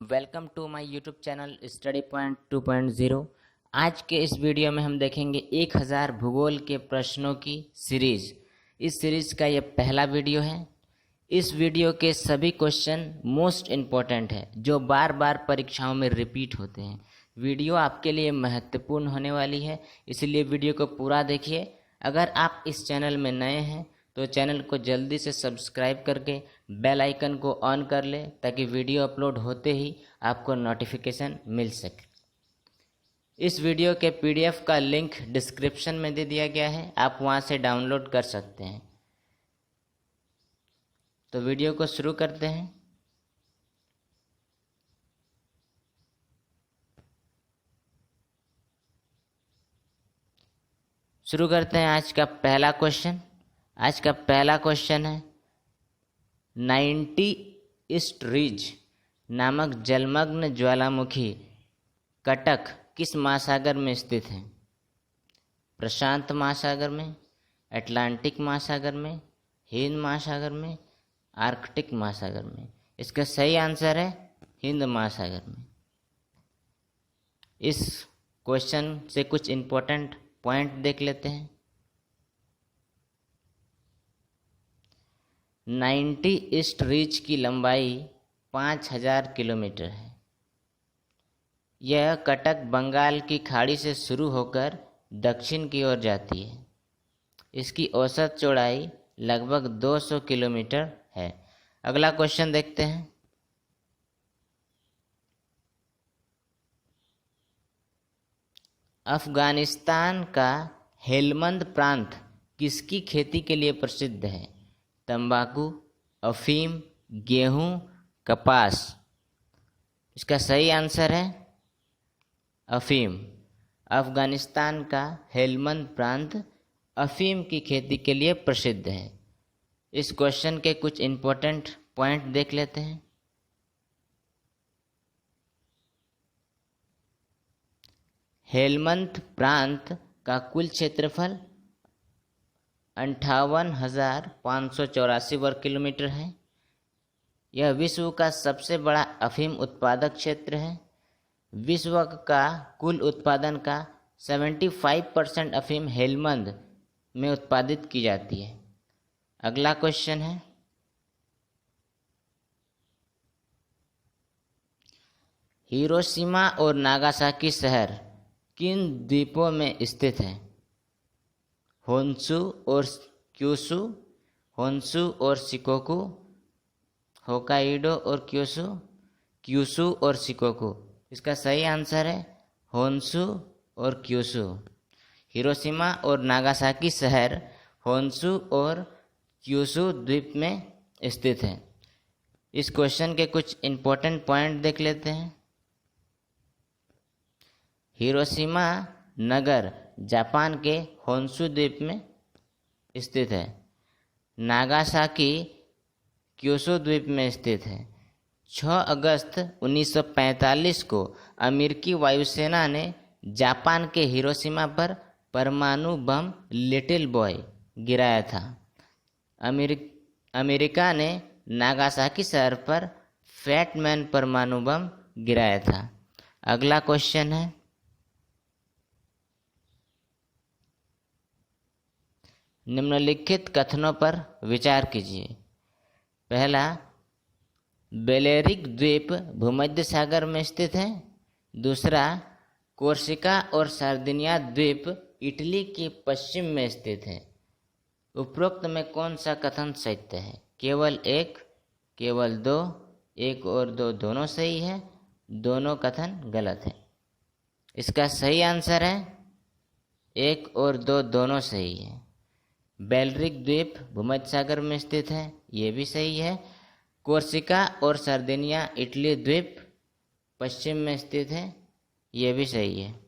Welcome to my YouTube channel Study Point 2.0। आज के इस वीडियो में हम देखेंगे 1000 भूगोल के प्रश्नों की सीरीज। इस सीरीज का यह पहला वीडियो है। इस वीडियो के सभी क्वेश्चन मोस्ट इम्पॉर्टेंट है जो बार बार परीक्षाओं में रिपीट होते हैं। वीडियो आपके लिए महत्वपूर्ण होने वाली है, इसलिए वीडियो को पूरा देखिए। अगर आप इस चैनल में नए हैं तो चैनल को जल्दी से सब्सक्राइब करके बेल आइकन को ऑन कर ले ताकि वीडियो अपलोड होते ही आपको नोटिफिकेशन मिल सके। इस वीडियो के पीडीएफ का लिंक डिस्क्रिप्शन में दे दिया गया है, आप वहां से डाउनलोड कर सकते हैं। तो वीडियो को शुरू करते हैं। शुरू करते हैं आज का पहला क्वेश्चन। आज का पहला क्वेश्चन है 90 ईस्ट रिज नामक जलमग्न ज्वालामुखी कटक किस महासागर में स्थित है? प्रशांत महासागर में, अटलांटिक महासागर में, हिंद महासागर में, आर्कटिक महासागर में। इसका सही आंसर है हिंद महासागर में। इस क्वेश्चन से कुछ इम्पोर्टेंट पॉइंट देख लेते हैं। 90 ईस्ट रिज की लंबाई 5000 किलोमीटर है। यह कटक बंगाल की खाड़ी से शुरू होकर दक्षिण की ओर जाती है। इसकी औसत चौड़ाई लगभग 200 किलोमीटर है। अगला क्वेश्चन देखते हैं। अफगानिस्तान का हेलमंद प्रांत किसकी खेती के लिए प्रसिद्ध है? तंबाकू, अफीम, गेहूं, कपास। इसका सही आंसर है अफीम। अफगानिस्तान का हेलमंद प्रांत अफीम की खेती के लिए प्रसिद्ध है। इस क्वेश्चन के कुछ इम्पोर्टेंट पॉइंट देख लेते हैं। हेलमंद प्रांत का कुल क्षेत्रफल 58,584 वर्ग किलोमीटर है। यह विश्व का सबसे बड़ा अफीम उत्पादक क्षेत्र है। विश्व का कुल उत्पादन का 75% अफीम हेलमंद में उत्पादित की जाती है। अगला क्वेश्चन है हिरोशिमा और नागासाकी शहर किन द्वीपों में स्थित है? होन्शु और क्यूशु, होन्शु और शिकोकु, होकाइडो और क्यूशु, क्यूशु और शिकोकु। इसका सही आंसर है होन्शु और क्यूशु। हिरोशिमा और नागासाकी शहर होन्शु और क्यूशु द्वीप में स्थित है। इस क्वेश्चन के कुछ इम्पोर्टेंट पॉइंट देख लेते हैं। हिरोशिमा नगर जापान के होन्शु द्वीप में स्थित है। नागासाकी क्योशो द्वीप में स्थित है। 6 अगस्त 1945 को अमेरिकी वायुसेना ने जापान के हिरोशिमा पर परमाणु बम लिटिल बॉय गिराया था। अमेरिका ने नागासाकी शहर पर फैट मैन परमाणु बम गिराया था। अगला क्वेश्चन है निम्नलिखित कथनों पर विचार कीजिए। पहला, बेलेरिक द्वीप भूमध्य सागर में स्थित है। दूसरा, कोर्सिका और सार्दिनिया द्वीप इटली के पश्चिम में स्थित है। उपरोक्त में कौन सा कथन सत्य है? केवल एक, केवल दो, एक और दो दोनों सही है, दोनों कथन गलत है। इसका सही आंसर है एक और दो दोनों सही है। बेलरिक द्वीप भूमध्य सागर में स्थित है, ये भी सही है। कोर्सिका और सार्दिनिया इटली द्वीप पश्चिम में स्थित है, ये भी सही है।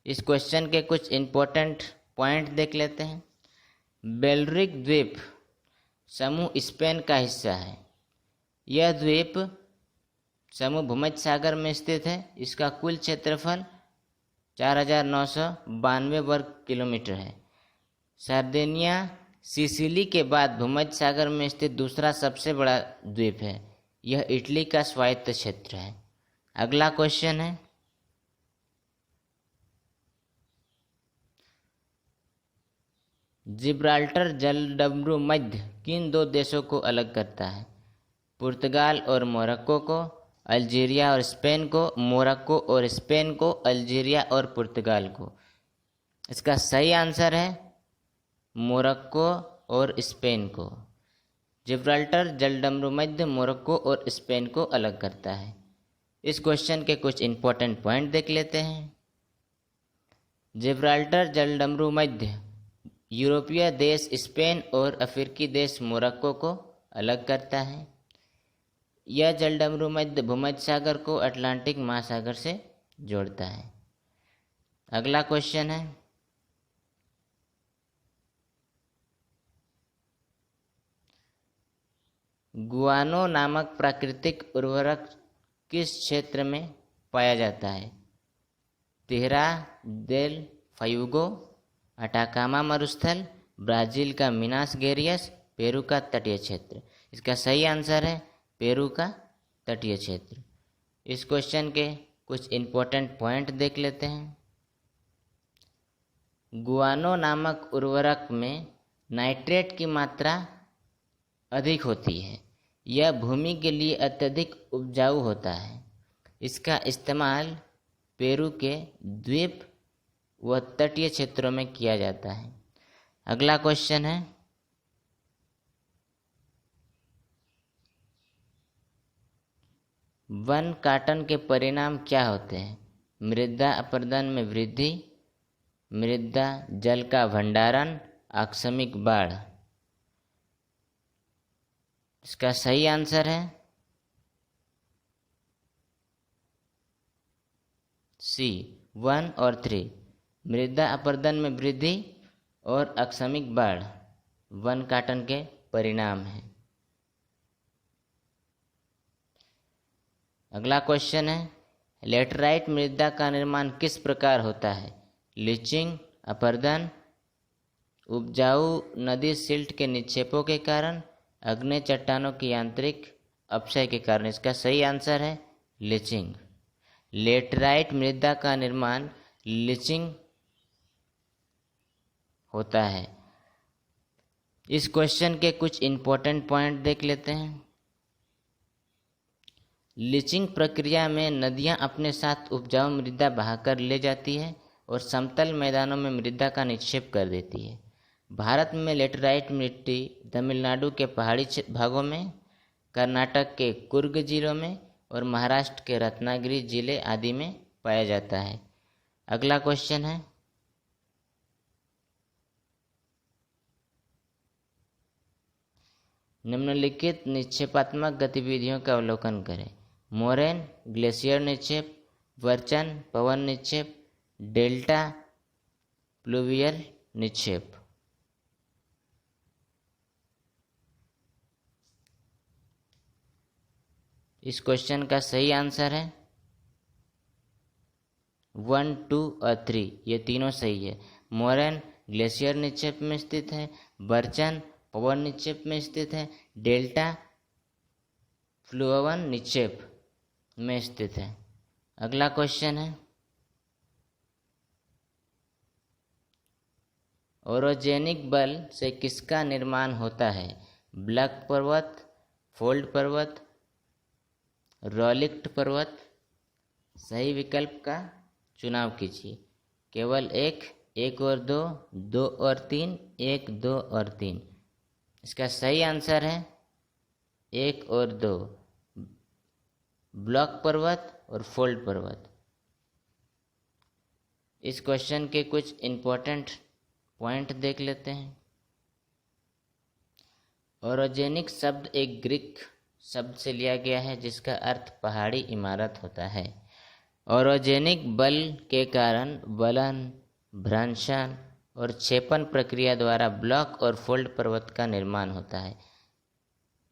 इस क्वेश्चन के कुछ इम्पोर्टेंट पॉइंट देख लेते हैं। बेलरिक द्वीप समूह स्पेन का हिस्सा है। यह द्वीप समूह भूमध्य सागर में स्थित है। इसका कुल क्षेत्रफल 4,992 वर्ग किलोमीटर है। सार्दिनिया सिसिली के बाद भूमध्य सागर में स्थित दूसरा सबसे बड़ा द्वीप है। यह इटली का स्वायत्त क्षेत्र है। अगला क्वेश्चन है, जिब्राल्टर जलडमरू मध्य किन दो देशों को अलग करता है? पुर्तगाल और मोरक्को को, अल्जीरिया और स्पेन को, मोरक्को और स्पेन को, अल्जीरिया और पुर्तगाल को। इसका सही आंसर है मोरक्को और स्पेन को। जिब्राल्टर जलडमरू मध्य मोरक्को और स्पेन को अलग करता है। इस क्वेश्चन के कुछ इंपॉर्टेंट पॉइंट देख लेते हैं। जिब्राल्टर जलडमरू मध्य यूरोपीय देश स्पेन और अफ्रीकी देश मोरक्को को अलग करता है। यह जलडमरू मध्य भूमध्य सागर को अटलांटिक महासागर से जोड़ता है। अगला क्वेश्चन है, गुआनो नामक प्राकृतिक उर्वरक किस क्षेत्र में पाया जाता है? तिहरा देल फ्यूगो, अटाकामा मरुस्थल, ब्राज़ील का मिनास गेरियस, पेरू का तटीय क्षेत्र। इसका सही आंसर है पेरू का तटीय क्षेत्र। इस क्वेश्चन के कुछ इंपॉर्टेंट पॉइंट देख लेते हैं। गुआनो नामक उर्वरक में नाइट्रेट की मात्रा अधिक होती है। यह भूमि के लिए अत्यधिक उपजाऊ होता है। इसका इस्तेमाल पेरू के द्वीप व तटीय क्षेत्रों में किया जाता है। अगला क्वेश्चन है, वन काटन के परिणाम क्या होते हैं? मृदा अपरदन में वृद्धि, मृदा जल का भंडारण, आकस्मिक बाढ़। इसका सही आंसर है सी 1 और 3। मृदा अपरदन में वृद्धि और आकस्मिक बाढ़ वन काटन के परिणाम हैं। अगला क्वेश्चन है, लेटराइट मृदा का निर्माण किस प्रकार होता है? लीचिंग, अपरदन, उपजाऊ नदी सिल्ट के निक्षेपों के कारण, अग्नि चट्टानों की यांत्रिक अपक्षय के कारण। इसका सही आंसर है लीचिंग। लेटराइट मृदा का निर्माण लीचिंग होता है। इस क्वेश्चन के कुछ इंपॉर्टेंट पॉइंट देख लेते हैं। लीचिंग प्रक्रिया में नदियां अपने साथ उपजाऊ मृदा बहाकर ले जाती है और समतल मैदानों में मृदा का निक्षेप कर देती है। भारत में लेटराइट मिट्टी तमिलनाडु के पहाड़ी भागों में, कर्नाटक के कुर्ग जिलों में और महाराष्ट्र के रत्नागिरी जिले आदि में पाया जाता है। अगला क्वेश्चन है, निम्नलिखित निक्षेपात्मक गतिविधियों का अवलोकन करें। मोरेन ग्लेशियर निक्षेप, वर्चन पवन निक्षेप, डेल्टा प्लूवियल निक्षेप। इस क्वेश्चन का सही आंसर है 1, 2 और 3। ये तीनों सही है। मोरेन ग्लेशियर निक्षेप में स्थित है, बर्चन पवन निक्षेप में स्थित है, डेल्टा फ्लूवन निक्षेप में स्थित है। अगला क्वेश्चन है, ओरोजेनिक बल से किसका निर्माण होता है? ब्लैक पर्वत, फोल्ड पर्वत, रॉलिक्ट पर्वत। सही विकल्प का चुनाव कीजिए। केवल 1, 1 और 2, 2 और 3, 1, 2 और 3। इसका सही आंसर है 1 और 2, ब्लॉक पर्वत और फोल्ड पर्वत। इस क्वेश्चन के कुछ इंपॉर्टेंट पॉइंट देख लेते हैं। ओरोजेनिक शब्द एक ग्रीक शब्द से लिया गया है जिसका अर्थ पहाड़ी इमारत होता है। ओरोजेनिक बल के कारण वलन, भ्रंशन और क्षेपण प्रक्रिया द्वारा ब्लॉक और फोल्ड पर्वत का निर्माण होता है।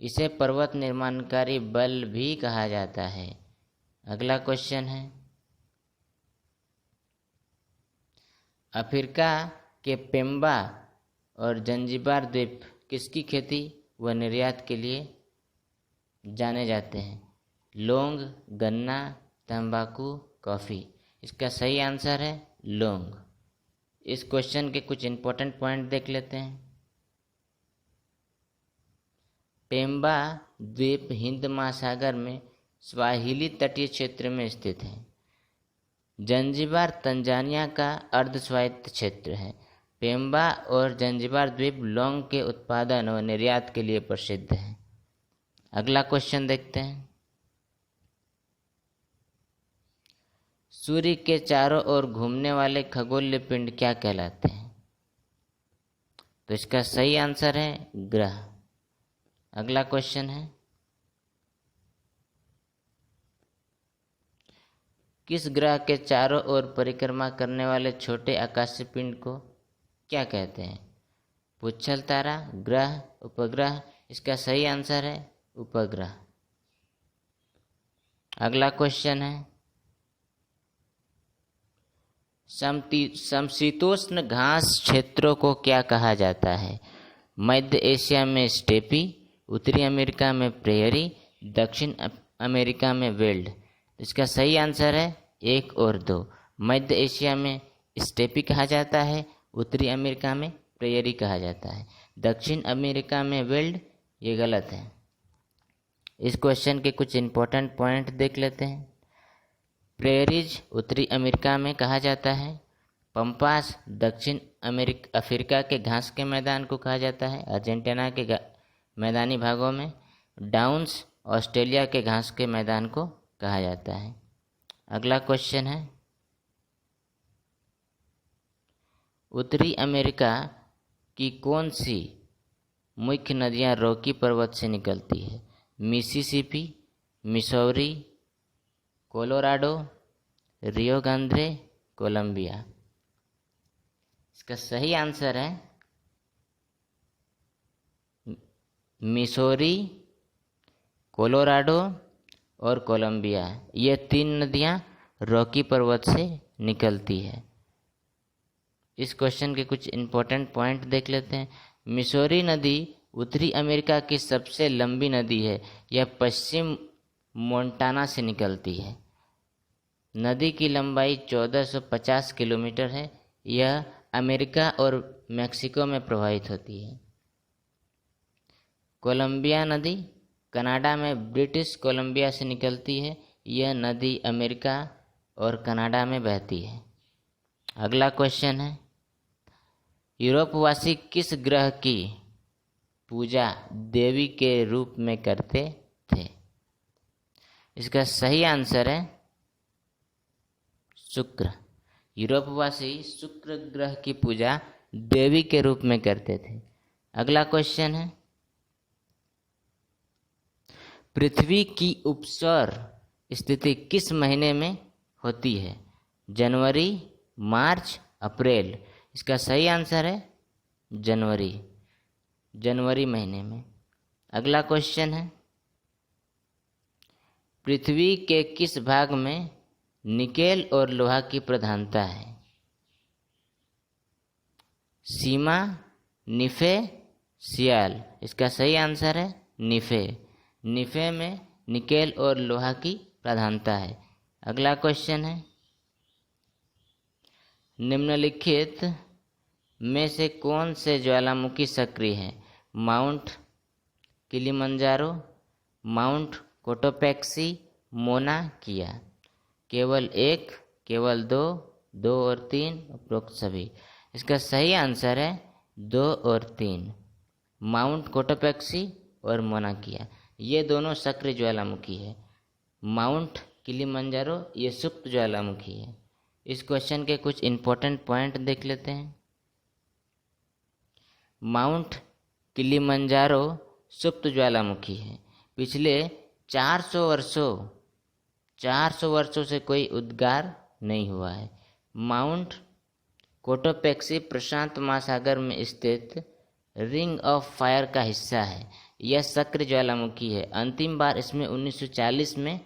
इसे पर्वत निर्माणकारी बल भी कहा जाता है। अगला क्वेश्चन है, अफ्रीका के पेम्बा और जंजीबार द्वीप किसकी खेती व निर्यात के लिए जाने जाते हैं? लौंग, गन्ना, तंबाकू, कॉफ़ी। इसका सही आंसर है लौंग। इस क्वेश्चन के कुछ इंपॉर्टेंट पॉइंट देख लेते हैं। पेम्बा द्वीप हिंद महासागर में स्वाहिली तटीय क्षेत्र में स्थित है। जंजीबार तंजानिया का अर्ध स्वायत्त क्षेत्र है। पेम्बा और जंजीबार द्वीप लौंग के उत्पादन और निर्यात के लिए प्रसिद्ध है। अगला क्वेश्चन देखते हैं। सूर्य के चारों ओर घूमने वाले खगोलीय पिंड क्या कहलाते हैं? तो इसका सही आंसर है ग्रह। अगला क्वेश्चन है, किस ग्रह के चारों ओर परिक्रमा करने वाले छोटे आकाशीय पिंड को क्या कहते हैं? पुच्छल तारा, ग्रह, उपग्रह। इसका सही आंसर है उपग्रह। अगला क्वेश्चन है, समशीतोष्ण घास क्षेत्रों को क्या कहा जाता है? मध्य एशिया में स्टेपी, उत्तरी अमेरिका में प्रेयरी, दक्षिण अमेरिका में वेल्ड। इसका सही आंसर है 1 और 2। मध्य एशिया में स्टेपी कहा जाता है, उत्तरी अमेरिका में प्रेयरी कहा जाता है, दक्षिण अमेरिका में वेल्ड। ये गलत है। इस क्वेश्चन के कुछ इंपॉर्टेंट पॉइंट देख लेते हैं। प्रेयरीज उत्तरी अमेरिका में कहा जाता है, पंपास दक्षिण अफ्रीका के घास के मैदान को कहा जाता है, अर्जेंटीना के मैदानी भागों में, डाउन्स ऑस्ट्रेलिया के घास के मैदान को कहा जाता है। अगला क्वेश्चन है, उत्तरी अमेरिका की कौन सी मुख्य नदियां रॉकी पर्वत से निकलती है? Mississippi, Missouri, Colorado, Rio Grande, Columbia. इसका सही आंसर है मिसौरी, कोलोराडो और कोलंबिया। ये 3 नदियां रॉकी पर्वत से निकलती है। इस क्वेश्चन के कुछ इंपॉर्टेंट पॉइंट देख लेते हैं। मिसौरी नदी उत्तरी अमेरिका की सबसे लंबी नदी है। यह पश्चिम मोंटाना से निकलती है। नदी की लंबाई 1450 किलोमीटर है। यह अमेरिका और मैक्सिको में प्रवाहित होती है। कोलंबिया नदी कनाडा में ब्रिटिश कोलंबिया से निकलती है। यह नदी अमेरिका और कनाडा में बहती है। अगला क्वेश्चन है, यूरोपवासी किस ग्रह की पूजा देवी के रूप में करते थे? इसका सही आंसर है शुक्र। यूरोपवासी शुक्र ग्रह की पूजा देवी के रूप में करते थे। अगला क्वेश्चन है, पृथ्वी की उपसौर स्थिति किस महीने में होती है? जनवरी, मार्च, अप्रैल। इसका सही आंसर है जनवरी महीने में। अगला क्वेश्चन है, पृथ्वी के किस भाग में निकेल और लोहा की प्रधानता है? सीमा, निफे, सियाल। इसका सही आंसर है निफे। निफे में निकेल और लोहा की प्रधानता है। अगला क्वेश्चन है, निम्नलिखित में से कौन से ज्वालामुखी सक्रिय है? Mount Kilimanjaro, mount Cotopaxi, Mona किया। केवल 1, केवल 2, 2 और 3, उपरोक्त सभी। इसका सही आंसर है 2 और 3, माउंट कोटोपैक्सी और मोना किया। ये दोनों सक्रिय ज्वालामुखी है। माउंट किलिमंजारो ये सुप्त ज्वालामुखी है। इस क्वेश्चन के कुछ इंपॉर्टेंट पॉइंट देख लेते हैं। माउंट किलिमंजारो सुप्त ज्वालामुखी है। पिछले 400 वर्षों से कोई उद्गार नहीं हुआ है। माउंट कोटोपैक्सी प्रशांत महासागर में स्थित रिंग ऑफ फायर का हिस्सा है। यह सक्रिय ज्वालामुखी है। अंतिम बार इसमें 1940 में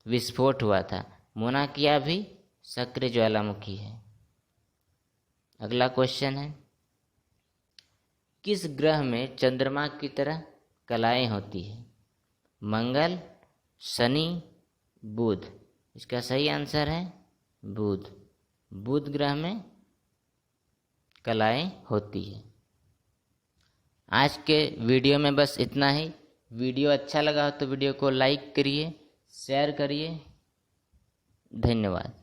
विस्फोट हुआ था। मोना किया भी सक्रिय ज्वालामुखी है। अगला क्वेश्चन है, किस ग्रह में चंद्रमा की तरह कलाएं होती है? मंगल, शनि, बुध। इसका सही आंसर है बुध। बुध ग्रह में कलाएं होती है। आज के वीडियो में बस इतना ही। वीडियो अच्छा लगा हो तो वीडियो को लाइक करिए, शेयर करिए। धन्यवाद।